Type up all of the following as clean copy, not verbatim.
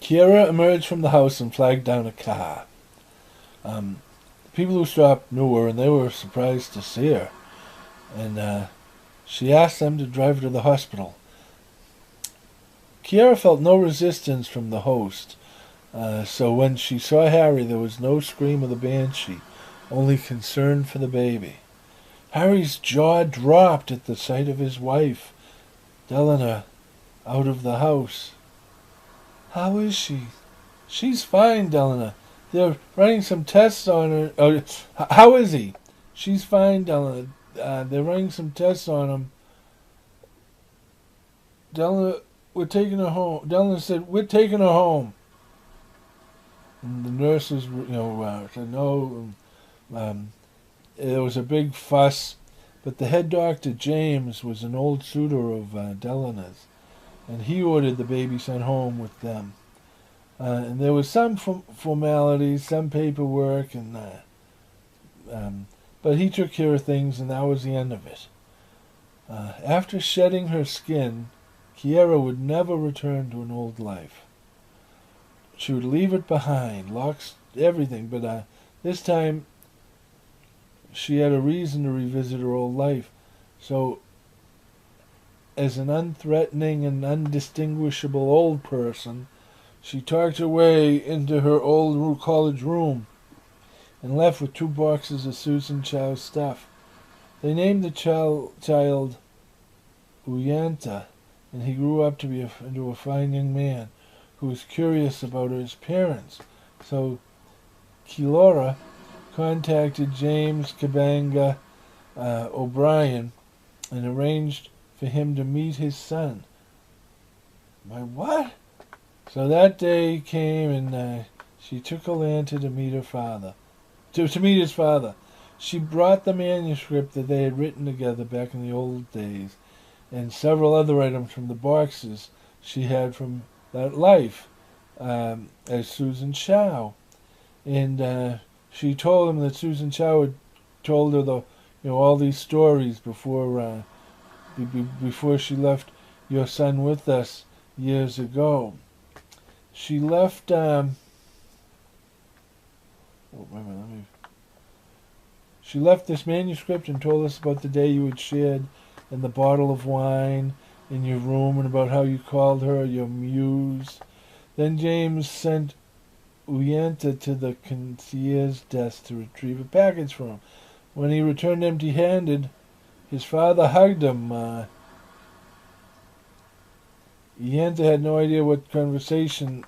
Kiera emerged from the house and flagged down a car. The people who stopped knew her, and they were surprised to see her. And she asked them to drive her to the hospital. Kiera felt no resistance from the host, so when she saw Harry, there was no scream of the banshee, only concern for the baby. Harry's jaw dropped at the sight of his wife, Delana, out of the house. "How is she?" "She's fine, Delana. They're running some tests on her." "Oh, how is he?" "She's fine, Delana. They're running some tests on him. Delana, we're taking her home." Delana said, "We're taking her home." And the nurses, said no. There was a big fuss, but the head doctor, James, was an old suitor of Delana's, and he ordered the baby sent home with them. And there was some formalities, some paperwork, but he took care of things, and that was the end of it. After shedding her skin, Kiera would never return to an old life. She would leave it behind, locks, everything, but this time she had a reason to revisit her old life. So, as an unthreatening and undistinguishable old person, she talked her way into her old college room and left with 2 boxes of Susan Chow's stuff. They named the child Uyanta, and he grew up to be into a fine young man who was curious about his parents. So Kilora contacted James Kabanga O'Brien and arranged for him to meet his son. My what? So that day came, and she took Atlanta to meet her father. To meet his father. She brought the manuscript that they had written together back in the old days, and several other items from the boxes she had from that life, as Susan Chow. And she told him that Susan Chow had told her all these stories before she left your son with us years ago. She left. She left this manuscript and told us about the day you had shared and the bottle of wine in your room, and about how you called her your muse. Then James sent Uyenta to the concierge desk to retrieve a package from him. When he returned empty-handed, his father hugged him. Uyenta had no idea what conversation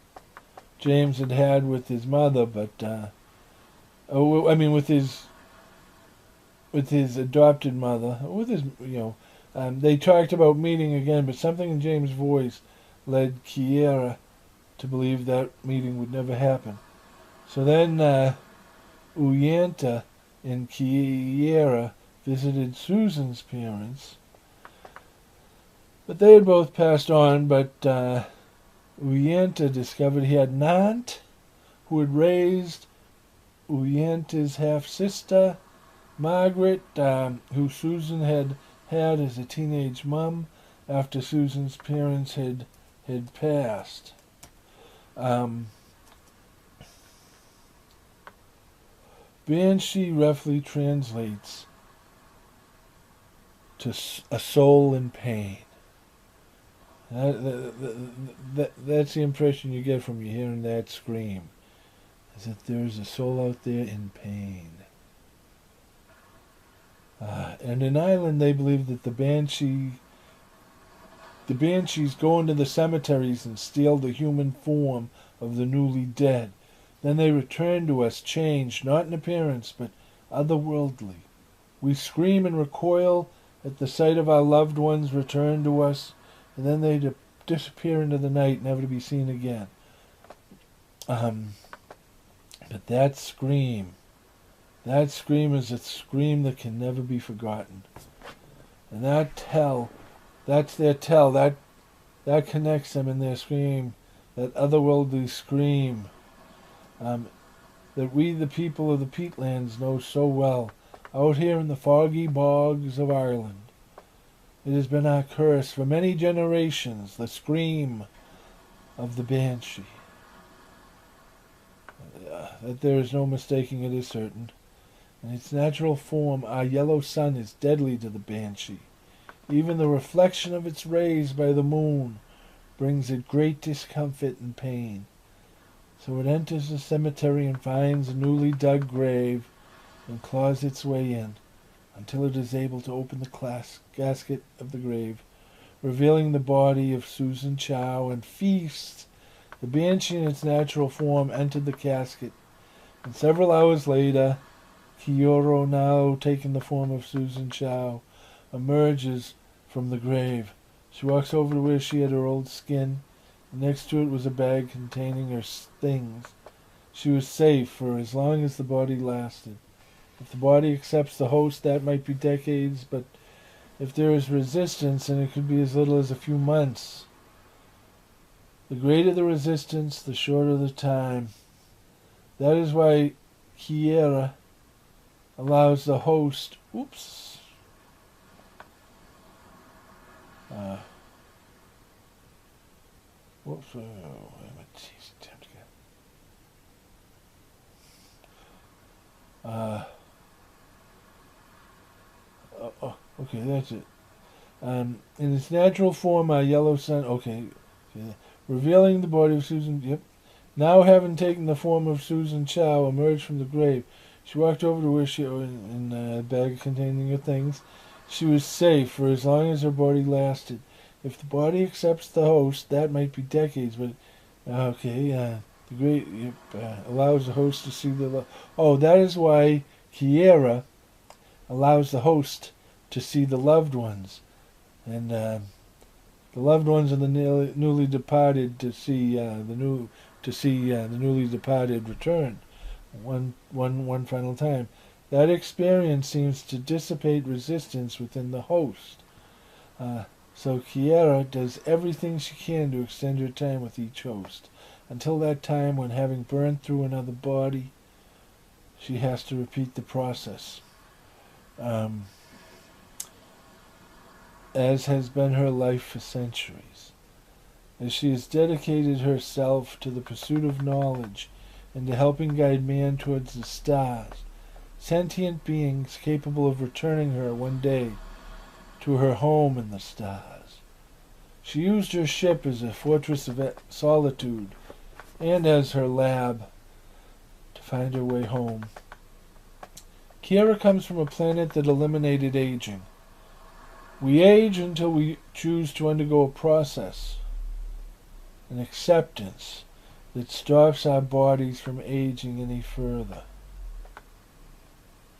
James had had with his mother, but with his adopted mother, they talked about meeting again, but something in James' voice led Kiera to believe that meeting would never happen. So then Uyenta and Kiera visited Susan's parents, but they had both passed on. But Uyenta discovered he had an aunt who had raised Uyenta's half-sister, Margaret, who Susan had as a teenage mum after Susan's parents had passed. Banshee roughly translates to a soul in pain. That's the impression you get from you hearing that scream, is that there's a soul out there in pain. And in Ireland, they believe that the banshees go into the cemeteries and steal the human form of the newly dead. Then they return to us changed, not in appearance, but otherworldly. We scream and recoil at the sight of our loved ones returned to us, and then they disappear into the night, never to be seen again. But that scream is a scream that can never be forgotten. And that's their tell, that connects them in their scream, that otherworldly scream, that we, the people of the peatlands, know so well, out here in the foggy bogs of Ireland. It has been our curse for many generations, the scream of the banshee. That there is no mistaking it is certain. In its natural form, our yellow sun is deadly to the banshee. Even the reflection of its rays by the moon brings it great discomfort and pain. So it enters the cemetery and finds a newly dug grave and claws its way in until it is able to open the casket of the grave, revealing the body of Susan Chow, and feasts. The banshee in its natural form entered the casket, and several hours later, Kioro, now taking the form of Susan Chow, emerges from the grave. She walks over to where she had her old skin, and next to it was a bag containing her things. She was safe for as long as the body lasted. If the body accepts the host, that might be decades, but if there is resistance, then it could be as little as a few months. The greater the resistance, the shorter the time. That is why Kiera allows the host... Oops. Whoops. Okay, that's it. In its natural form, our yellow sun... Okay. Revealing the body of Susan... Yep. Now, having taken the form of Susan Chow, emerged from the grave. She walked over to where she... in a bag containing her things. She was safe for as long as her body lasted. If the body accepts the host, that might be decades, but... the great... allows the host to see the... that is why Kiera allows the host to see the loved ones, and the loved ones of the newly departed to see the newly departed return one final time. That experience seems to dissipate resistance within the host. So Kiera does everything she can to extend her time with each host, until that time when, having burned through another body, she has to repeat the process. As has been her life for centuries. As she has dedicated herself to the pursuit of knowledge and to helping guide man towards the stars, sentient beings capable of returning her one day to her home in the stars. She used her ship as a fortress of solitude and as her lab to find her way home. Kiera comes from a planet that eliminated aging. We age until we choose to undergo a process, an acceptance that stops our bodies from aging any further.